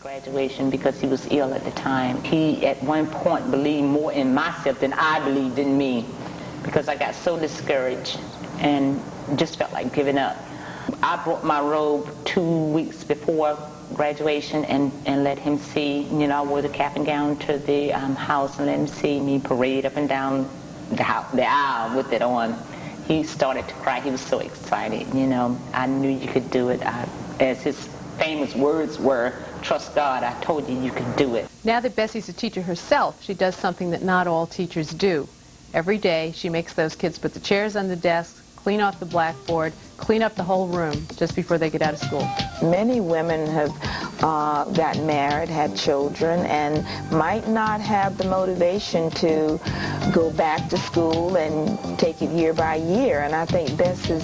graduation because he was ill at the time. He, at one point, believed more in myself than I believed in me because I got so discouraged and just felt like giving up. I brought my robe 2 weeks before graduation and let him see, you know, I wore the cap and gown to the house and let him see me parade up and down the aisle with it on. He started to cry. He was so excited, you know. I knew you could do it. As his famous words were, trust God, I told you you could do it. Now that Bessie's a teacher herself, she does something that not all teachers do. Every day she makes those kids put the chairs on the desks, clean off the blackboard, clean up the whole room just before they get out of school. Many women have gotten married, had children, and might not have the motivation to go back to school and take it year by year. And I think Bessie's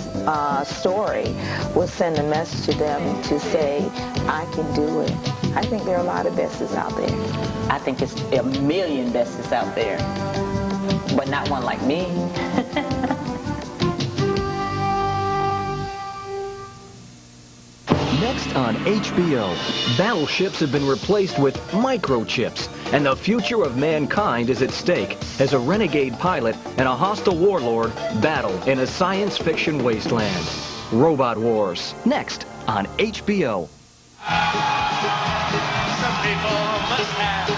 story will send a message to them to say, I can do it. I think there are a lot of Bessies out there. I think it's a million Bessies out there, but not one like me. Next on HBO, battleships have been replaced with microchips, and the future of mankind is at stake as a renegade pilot and a hostile warlord battle in a science fiction wasteland. Robot Wars, next on HBO. Some people must have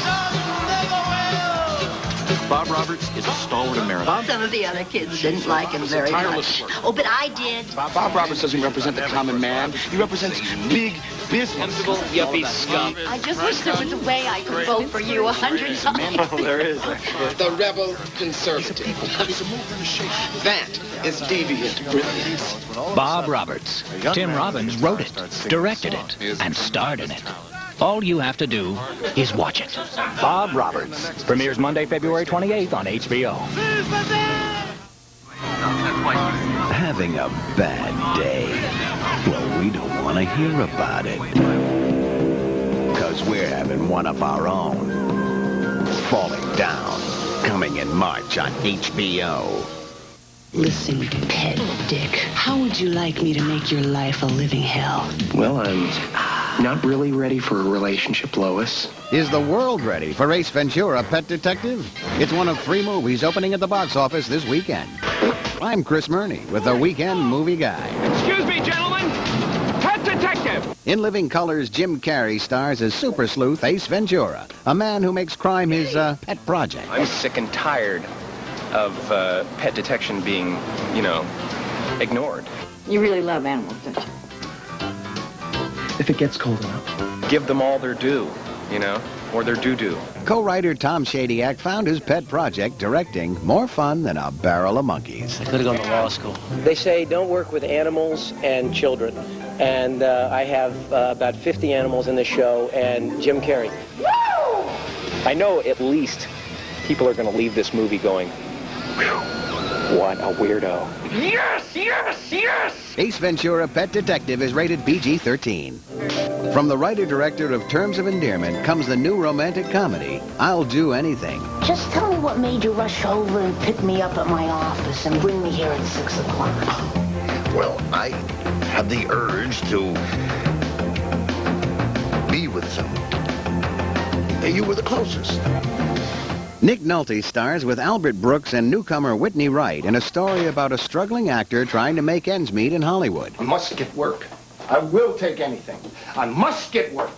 some never will. Bob Roberts is a stalwart American. Some of the other kids didn't like him very much. Oh, but I did. Bob Roberts doesn't represent the common man. He represents big business. Yuppie scum. I just wish there was a way I could vote for you 100 times. There is, actually. The rebel conservative. That is deviant brilliance. Bob Roberts. Tim Robbins wrote it, directed it, and starred in it. All you have to do is watch it. Bob Roberts premieres Monday, February 28th on HBO. Having a bad day? Well, we don't want to hear about it. Because we're having one of our own. Falling Down, coming in March on HBO. Listen, pet dick, how would you like me to make your life a living hell? Well, I'm not really ready for a relationship, Lois. Is the world ready for Ace Ventura, Pet Detective? It's one of 3 movies opening at the box office this weekend. I'm Chris Murney with the Weekend Movie Guide. Excuse me, gentlemen. Pet detective. In living colors, Jim Carrey stars as super sleuth Ace Ventura, a man who makes crime his pet project. I'm sick and tired of pet detection being, you know, ignored. You really love animals, don't you? If it gets cold enough. Give them all their due, you know, or their doo-doo. Co-writer Tom Shadyac found his pet project directing more fun than a barrel of monkeys. I could have gone to law school. They say don't work with animals and children. And I have about 50 animals in this show, and Jim Carrey. Woo! I know at least people are going to leave this movie going, whew, what a weirdo. Yes, yes, yes. Ace Ventura, Pet Detective is rated PG-13. From the writer-director of Terms of Endearment comes the new romantic comedy, I'll Do Anything. Just tell me what made you rush over and pick me up at my office and bring me here at 6 o'clock. Well, I have the urge to be with someone. You were the closest. Nick Nolte stars with Albert Brooks and newcomer Whitney Wright in a story about a struggling actor trying to make ends meet in Hollywood. I must get work. I will take anything. I must get work.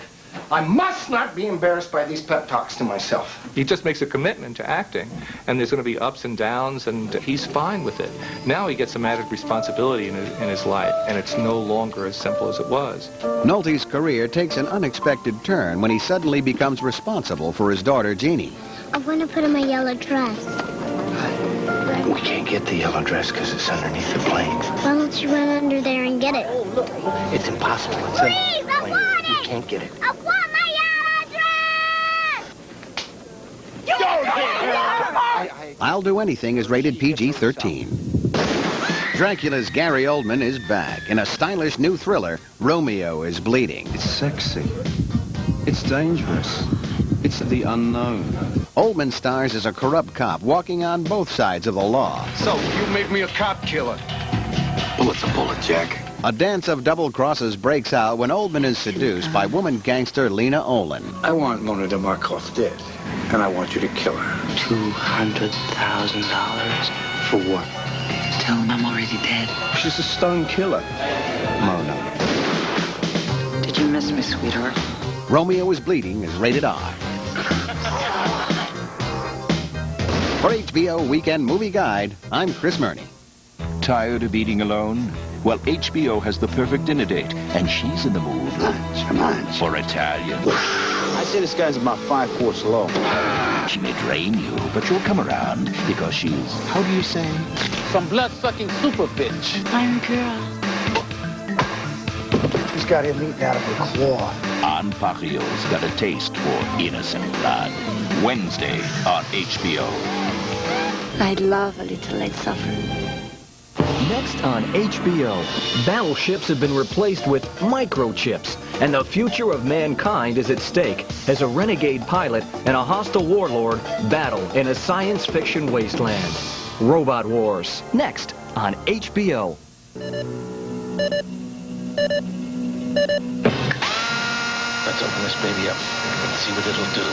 I must not be embarrassed by these pep talks to myself. He just makes a commitment to acting, and there's going to be ups and downs, and he's fine with it. Now he gets some added responsibility in his life, and it's no longer as simple as it was. Nolte's career takes an unexpected turn when he suddenly becomes responsible for his daughter, Jeannie. I want to put on my yellow dress. We can't get the yellow dress because it's underneath the plane. Why don't you run under there and get it? It's impossible. It's Please, I want it! You can't get it. I want my yellow dress! I'll Do Anything is rated PG-13. Dracula's Gary Oldman is back. In a stylish new thriller, Romeo is Bleeding. It's sexy. It's dangerous. It's the unknown. Oldman stars as a corrupt cop walking on both sides of the law. So, you made me a cop killer. Well, it's a bullet, Jack. A dance of double crosses breaks out when Oldman is seduced by woman gangster Lena Olin. I want Mona DeMarco's dead, and I want you to kill her. $200,000? For what? Tell him I'm already dead. She's a stone killer. Mona. Did you miss me, sweetheart? Romeo is Bleeding is rated R. For HBO Weekend Movie Guide, I'm Chris Murney. Tired of eating alone? Well, HBO has the perfect dinner date, and she's in the mood for Italian. I say this guy's about 5 quarts low. She may drain you, but you'll come around because she's, how do you say? Some blood-sucking super bitch. I'm a girl. She's got him eaten out of her claw. Aunt Pacchio's got a taste for innocent blood. Wednesday on HBO. I'd love a little light suffering. Next on HBO, battleships have been replaced with microchips, and the future of mankind is at stake as a renegade pilot and a hostile warlord battle in a science fiction wasteland. Robot Wars, next on HBO. Let's open this baby up and see what it'll do.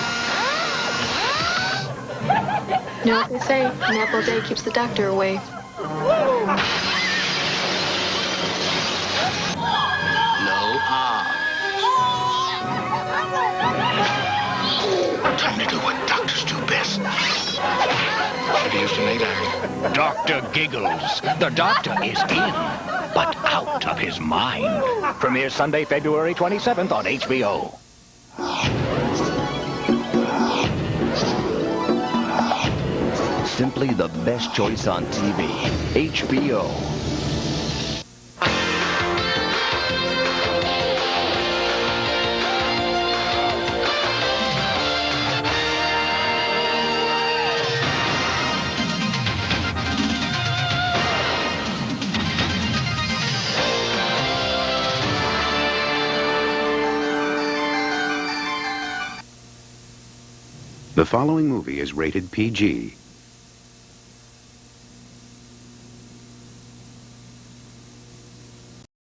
You know what they say, an apple a day keeps the doctor away. Time to do what doctors do best. Should have used an 8-iron. Dr. Giggles. The doctor is in, but out of his mind. Premieres Sunday, February 27th on HBO. Simply the best choice on TV. HBO. The following movie is rated PG.